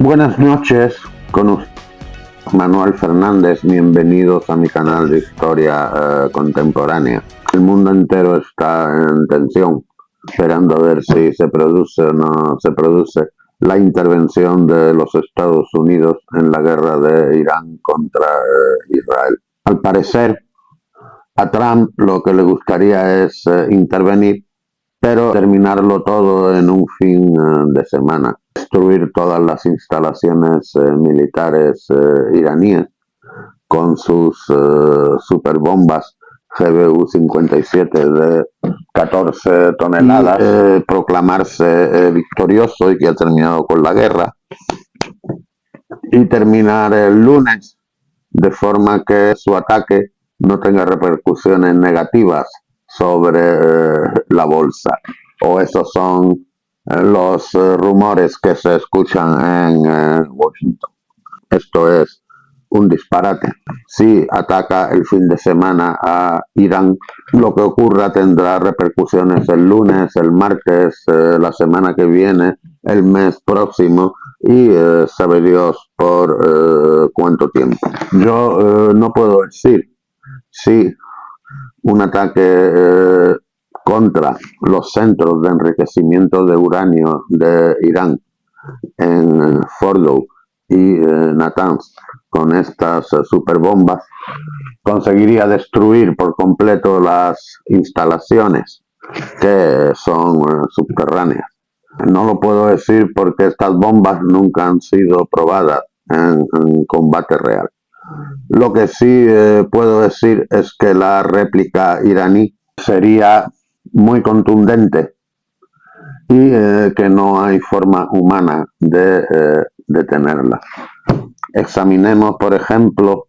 Buenas noches, con Manuel Fernández, bienvenidos a mi canal de historia contemporánea. El mundo entero está en tensión, esperando a ver si se produce o no se produce la intervención de los Estados Unidos en la guerra de Irán contra Israel. Al parecer, a Trump lo que le gustaría es intervenir, pero terminarlo todo en un fin de semana. Destruir todas las instalaciones militares iraníes con sus superbombas GBU-57 de 14 toneladas, y proclamarse victorioso y que ha terminado con la guerra, y terminar el lunes de forma que su ataque no tenga repercusiones negativas sobre la bolsa. O esos son los rumores que se escuchan en Washington. Esto es un disparate. Si ataca el fin de semana a Irán, lo que ocurra tendrá repercusiones el lunes, el martes, la semana que viene, el mes próximo y sabe Dios por cuánto tiempo. Yo no puedo decir si un ataque contra los centros de enriquecimiento de uranio de Irán en Fordow y Natanz con estas superbombas conseguiría destruir por completo las instalaciones que son subterráneas. No lo puedo decir porque estas bombas nunca han sido probadas en combate real. Lo que sí puedo decir es que la réplica iraní sería muy contundente y que no hay forma humana de detenerla. Examinemos, por ejemplo,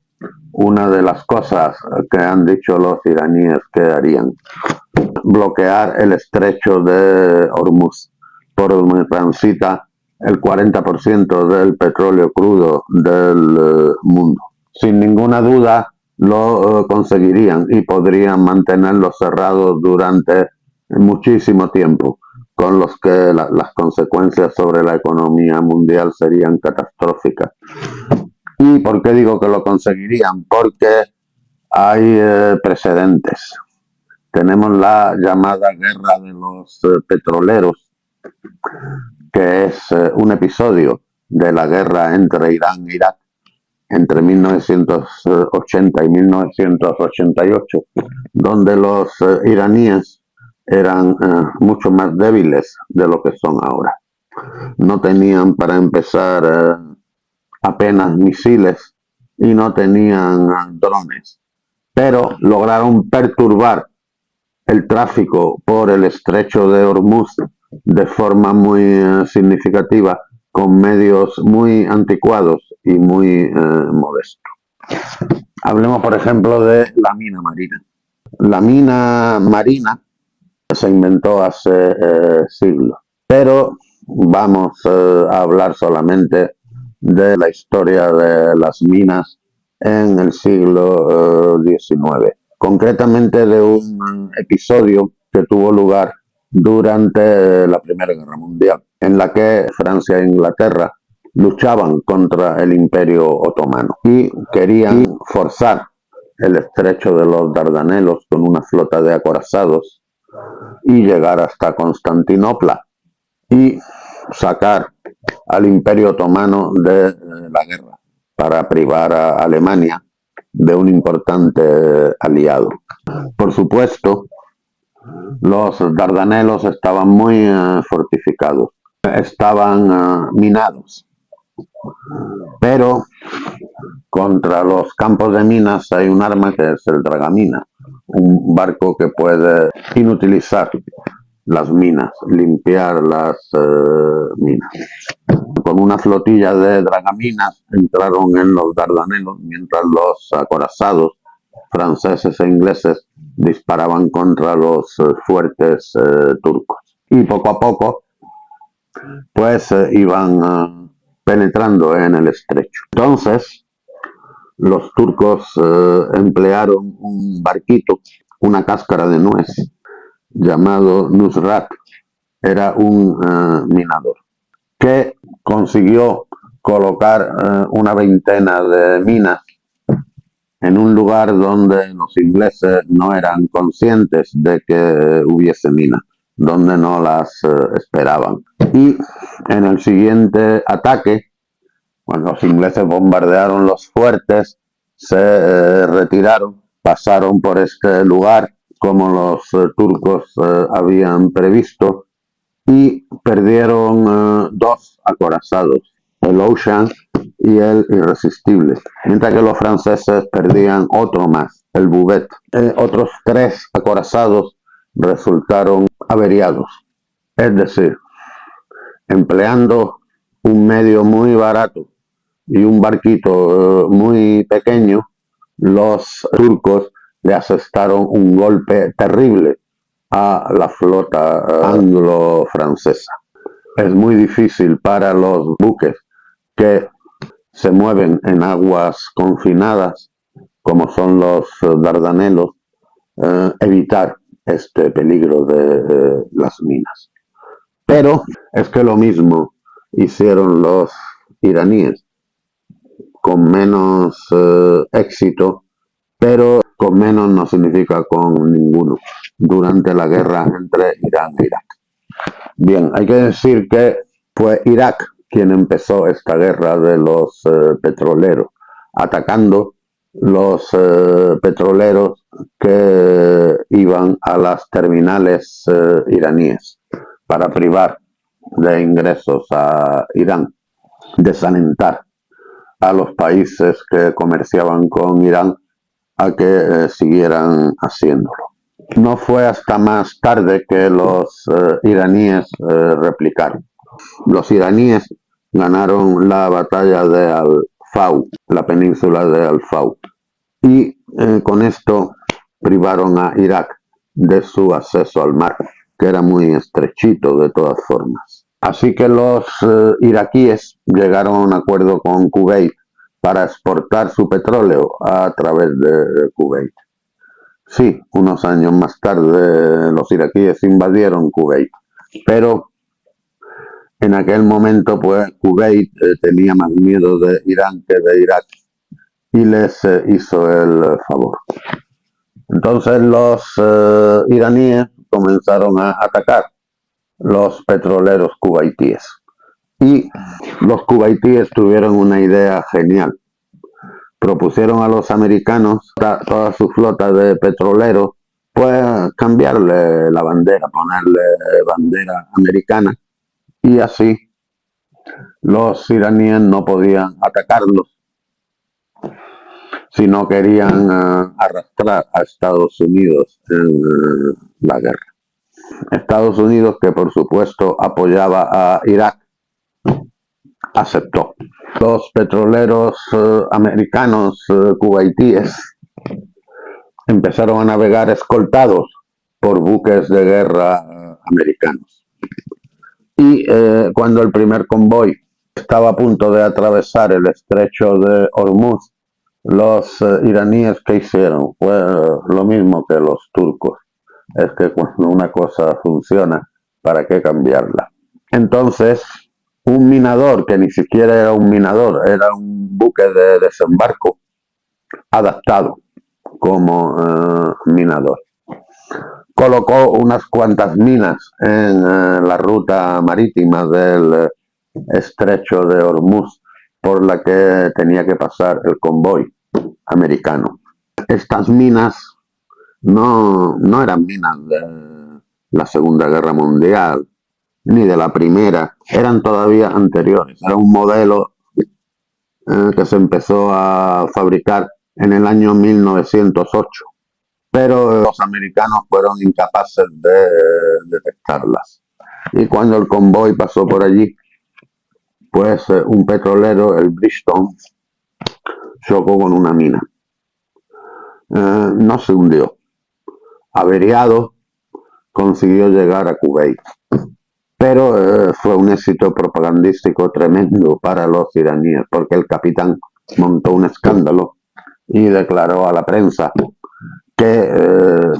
una de las cosas que han dicho los iraníes que harían: bloquear el estrecho de Hormuz, por donde transita el 40% del petróleo crudo del mundo. Sin ninguna duda lo conseguirían y podrían mantenerlo cerrado durante muchísimo tiempo, con los que las consecuencias sobre la economía mundial serían catastróficas. ¿Y por qué digo que lo conseguirían? Porque hay precedentes. Tenemos la llamada guerra de los petroleros, que es un episodio de la guerra entre Irán e Irak entre 1980 y 1988, donde los iraníes eran mucho más débiles de lo que son ahora. No tenían, para empezar, apenas misiles y no tenían drones, pero lograron perturbar el tráfico por el estrecho de Hormuz de forma muy significativa, con medios muy anticuados y muy modestos. Hablemos, por ejemplo, de la mina marina. La mina marina se inventó hace siglos, pero vamos a hablar solamente de la historia de las minas en el siglo XIX, concretamente de un episodio que tuvo lugar durante la Primera Guerra Mundial, en la que Francia e Inglaterra luchaban contra el Imperio Otomano y querían forzar el estrecho de los Dardanelos con una flota de acorazados y llegar hasta Constantinopla y sacar al Imperio Otomano de la guerra para privar a Alemania de un importante aliado. Por supuesto, los Dardanelos estaban muy fortificados, estaban minados, pero contra los campos de minas hay un arma que es el dragamina, un barco que puede inutilizar las minas, limpiar las minas. Con una flotilla de dragaminas entraron en los Dardanelos mientras los acorazados franceses e ingleses disparaban contra los fuertes turcos. Y poco a poco pues iban penetrando en el estrecho. Entonces los turcos emplearon un barquito, una cáscara de nuez, llamado Nusrat. Era un minador que consiguió colocar una veintena de minas en un lugar donde los ingleses no eran conscientes de que hubiese minas, donde no las esperaban. Y en el siguiente ataque, cuando los ingleses bombardearon los fuertes, se retiraron, pasaron por este lugar como los turcos habían previsto y perdieron dos acorazados, el Ocean y el Irresistible, mientras que los franceses perdían otro más, el Bouvet. Otros tres acorazados resultaron averiados, es decir, empleando un medio muy barato y un barquito muy pequeño, los turcos le asestaron un golpe terrible a la flota anglo-francesa. Es muy difícil para los buques que se mueven en aguas confinadas, como son los Dardanelos, evitar este peligro de las minas. Pero es que lo mismo hicieron los iraníes, con menos éxito, pero con menos no significa con ninguno, durante la guerra entre Irán e Irak. Bien, hay que decir que fue Irak quien empezó esta guerra de los petroleros, atacando los petroleros que iban a las terminales iraníes para privar de ingresos a Irán, desalentar a los países que comerciaban con Irán a que siguieran haciéndolo. No fue hasta más tarde que los iraníes replicaron. Los iraníes ganaron la batalla de Al-Faw, la península de Al-Faw, y con esto privaron a Irak de su acceso al mar, que era muy estrechito de todas formas. Así que los iraquíes llegaron a un acuerdo con Kuwait para exportar su petróleo a través de Kuwait. Sí, unos años más tarde los iraquíes invadieron Kuwait, pero en aquel momento pues Kuwait tenía más miedo de Irán que de Irak y les hizo el favor. Entonces los iraníes comenzaron a atacar los petroleros kuwaitíes y los kuwaitíes tuvieron una idea genial. Propusieron a los americanos, toda su flota de petroleros, pues cambiarle la bandera, ponerle bandera americana, y así los iraníes no podían atacarlos si no querían arrastrar a Estados Unidos en la guerra. Estados Unidos, que por supuesto apoyaba a Irak, aceptó. Los petroleros americanos kuwaitíes empezaron a navegar escoltados por buques de guerra americanos. Y cuando el primer convoy estaba a punto de atravesar el estrecho de Hormuz, los iraníes, ¿qué hicieron? Fue lo mismo que los turcos. Es que cuando una cosa funciona, ¿para qué cambiarla? Entonces, un minador, que ni siquiera era un minador, era un buque de desembarco adaptado como minador, colocó unas cuantas minas en la ruta marítima del estrecho de Hormuz por la que tenía que pasar el convoy americano. Estas minas no eran minas de la Segunda Guerra Mundial ni de la Primera, eran todavía anteriores. Era un modelo que se empezó a fabricar en el año 1908, pero los americanos fueron incapaces de detectarlas. Y cuando el convoy pasó por allí, pues un petrolero, el Bridgestone, chocó con una mina. No se hundió. Averiado, consiguió llegar a Kuwait. Pero fue un éxito propagandístico tremendo para los iraníes, porque el capitán montó un escándalo y declaró a la prensa que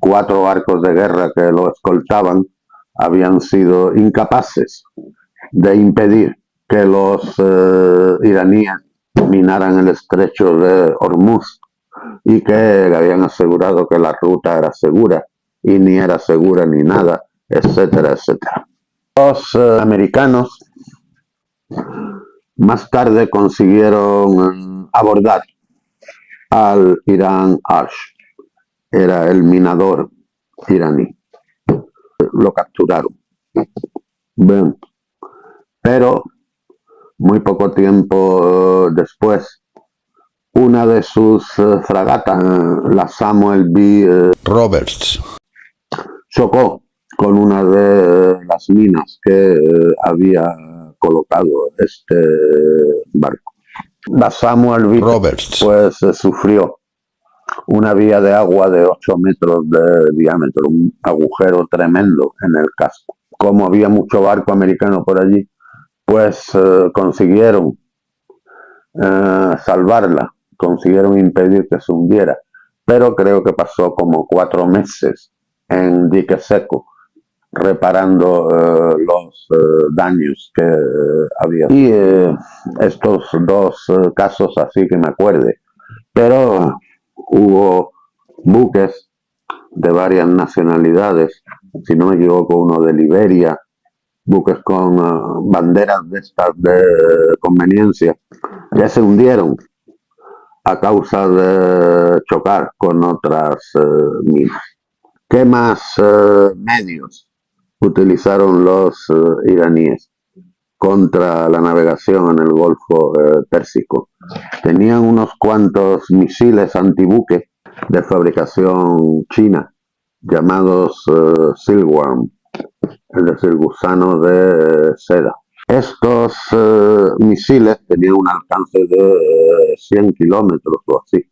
4 barcos de guerra que lo escoltaban habían sido incapaces de impedir que los iraníes minaran el estrecho de Hormuz y que habían asegurado que la ruta era segura y ni era segura ni nada, etcétera, etcétera. Los americanos más tarde consiguieron abordar al Irán Arsh, era el minador iraní. Lo capturaron. Bien. Pero muy poco tiempo después, una de sus fragatas, la Samuel B. Roberts, chocó con una de las minas que había colocado este barco. La Samuel B. Roberts, pues sufrió una vía de agua de 8 metros de diámetro, un agujero tremendo en el casco. Como había mucho barco americano por allí, pues consiguieron salvarla, consiguieron impedir que se hundiera, pero creo que pasó como 4 meses en dique seco, reparando los daños que había. Y estos dos casos así que me acuerde, pero hubo buques de varias nacionalidades, si no me equivoco uno de Liberia, buques con banderas de estas de conveniencia, que se hundieron a causa de chocar con otras minas. ¿Qué más medios utilizaron los iraníes contra la navegación en el Golfo Pérsico? Tenían unos cuantos misiles antibuque de fabricación china llamados Silkworm, es decir, gusanos de seda. Estos misiles tenían un alcance de 100 kilómetros o así,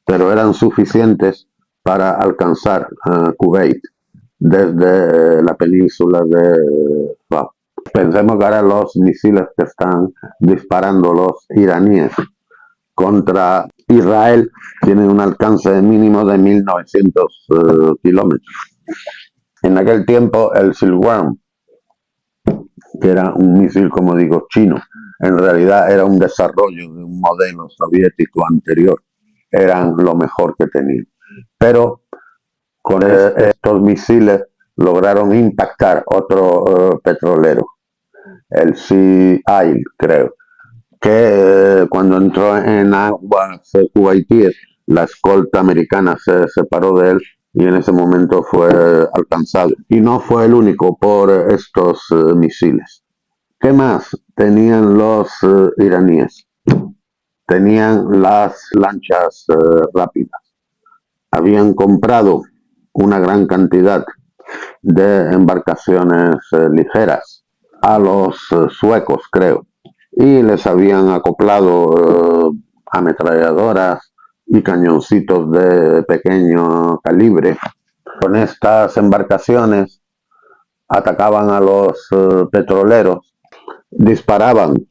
pero eran suficientes para alcanzar Kuwait desde la península de Fao. Pensemos que ahora los misiles que están disparando los iraníes contra Israel tienen un alcance mínimo de 1900 kilómetros. En aquel tiempo el Silkworm, que era un misil, como digo, chino, en realidad era un desarrollo de un modelo soviético anterior, eran lo mejor que tenían. Pero con estos misiles lograron impactar otro petrolero, el Sea Isle, creo, que cuando entró en aguas kuwaitíes, la escolta americana se separó de él y en ese momento fue alcanzado. Y no fue el único por estos misiles. ¿Qué más tenían los iraníes? Tenían las lanchas rápidas. Habían comprado una gran cantidad de embarcaciones ligeras a los suecos, creo, y les habían acoplado ametralladoras y cañoncitos de pequeño calibre. Con estas embarcaciones atacaban a los petroleros, disparaban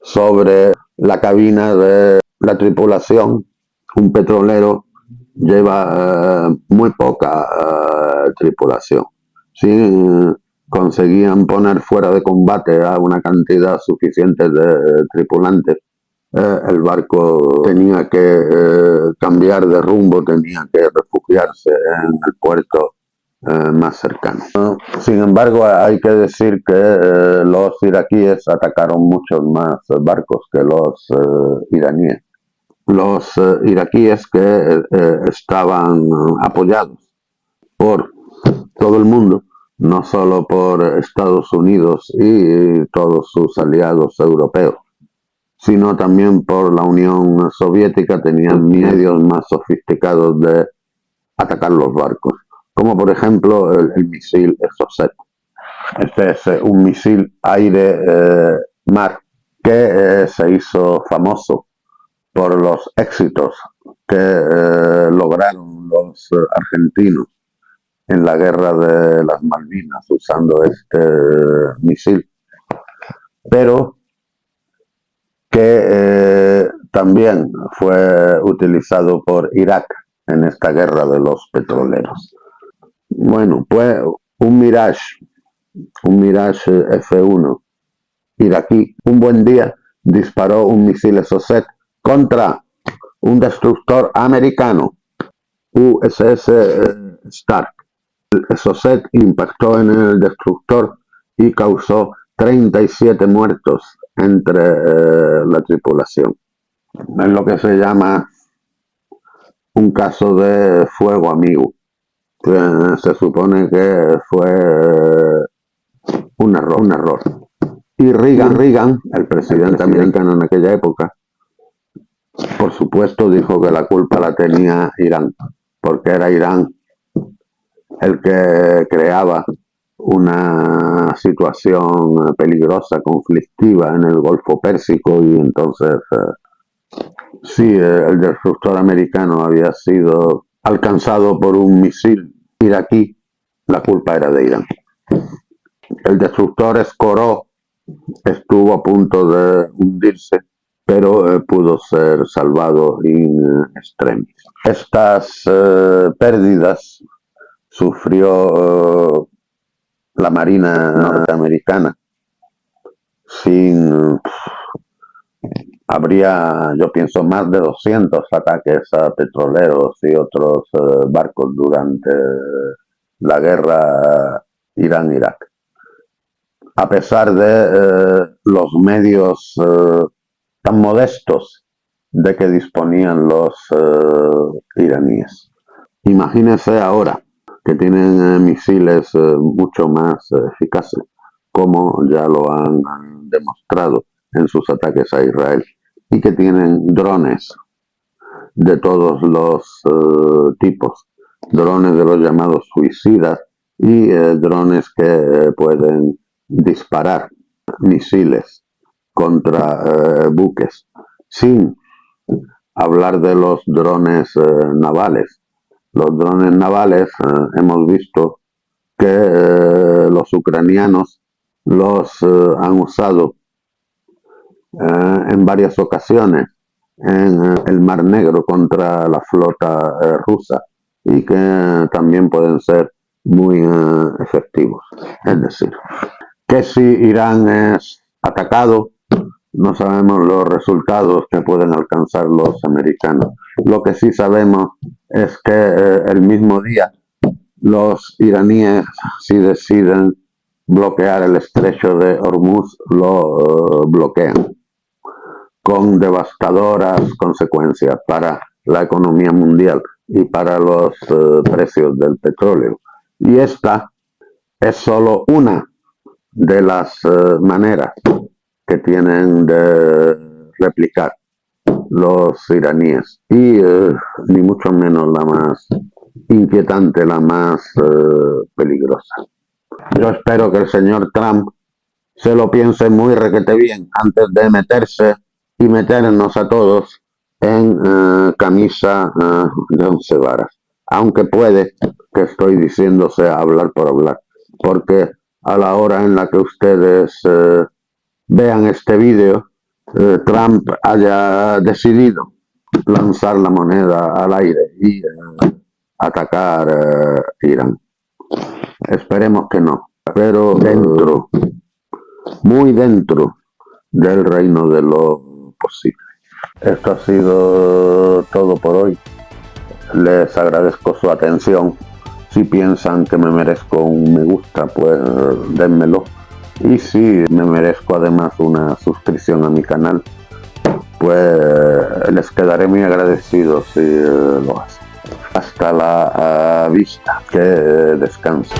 sobre la cabina de la tripulación. Un petrolero lleva muy poca tripulación. Sí, conseguían poner fuera de combate a una cantidad suficiente de tripulantes. El barco tenía que cambiar de rumbo, tenía que refugiarse en el puerto más cercano. Sin embargo, hay que decir que los iraquíes atacaron muchos más barcos que los iraníes. Los iraquíes que estaban apoyados por todo el mundo, no solo por Estados Unidos y todos sus aliados europeos, sino también por la Unión Soviética, tenían medios más sofisticados de atacar los barcos, como por ejemplo el misil Exocet. Este es un misil aire-mar que se hizo famoso por los éxitos que lograron los argentinos en la guerra de las Malvinas usando este misil, pero que también fue utilizado por Irak en esta guerra de los petroleros. Bueno, pues un Mirage F1 iraquí un buen día disparó un misil Exocet contra un destructor americano, USS Stark. El Exocet impactó en el destructor y causó 37 muertos entre la tripulación. Es lo que se llama un caso de fuego amigo. Se supone que fue un error. Y Reagan, el presidente americano en aquella época, por supuesto dijo que la culpa la tenía Irán, porque era Irán el que creaba una situación peligrosa, conflictiva en el Golfo Pérsico, y entonces sí, el destructor americano había sido alcanzado por un misil iraquí, la culpa era de Irán. El destructor Escoró estuvo a punto de hundirse, pero pudo ser salvado in extremis. Estas pérdidas sufrió la Marina norteamericana. Habría, yo pienso, más de 200 ataques a petroleros y otros barcos durante la guerra Irán-Irak. A pesar de los medios tan modestos de que disponían los iraníes. Imagínense ahora que tienen misiles mucho más eficaces, como ya lo han demostrado en sus ataques a Israel, y que tienen drones de todos los tipos, drones de los llamados suicidas y drones que pueden disparar misiles contra buques, sin hablar de los drones navales. Los drones navales hemos visto que los ucranianos los han usado en varias ocasiones en el Mar Negro contra la flota rusa, y que también pueden ser muy efectivos. Es decir, que si Irán es atacado, no sabemos los resultados que pueden alcanzar los americanos. Lo que sí sabemos es que el mismo día los iraníes, si deciden bloquear el estrecho de Hormuz, lo bloquean, con devastadoras consecuencias para la economía mundial y para los precios del petróleo. Y esta es solo una de las maneras que tienen de replicar los iraníes, y ni mucho menos la más inquietante, la más peligrosa. Yo espero que el señor Trump se lo piense muy requete bien antes de meterse y meternos a todos en camisa de 11 varas. Aunque puede que estoy diciéndose hablar por hablar, porque a la hora en la que ustedes vean este vídeo, Trump haya decidido lanzar la moneda al aire y atacar Irán. Esperemos que no, pero muy dentro del reino de lo posible. Esto ha sido todo por hoy. Les agradezco su atención. Si piensan que me merezco un me gusta, pues dénmelo. Y si me merezco además una suscripción a mi canal, pues les quedaré muy agradecido si lo hacen. Hasta la vista, que descansen.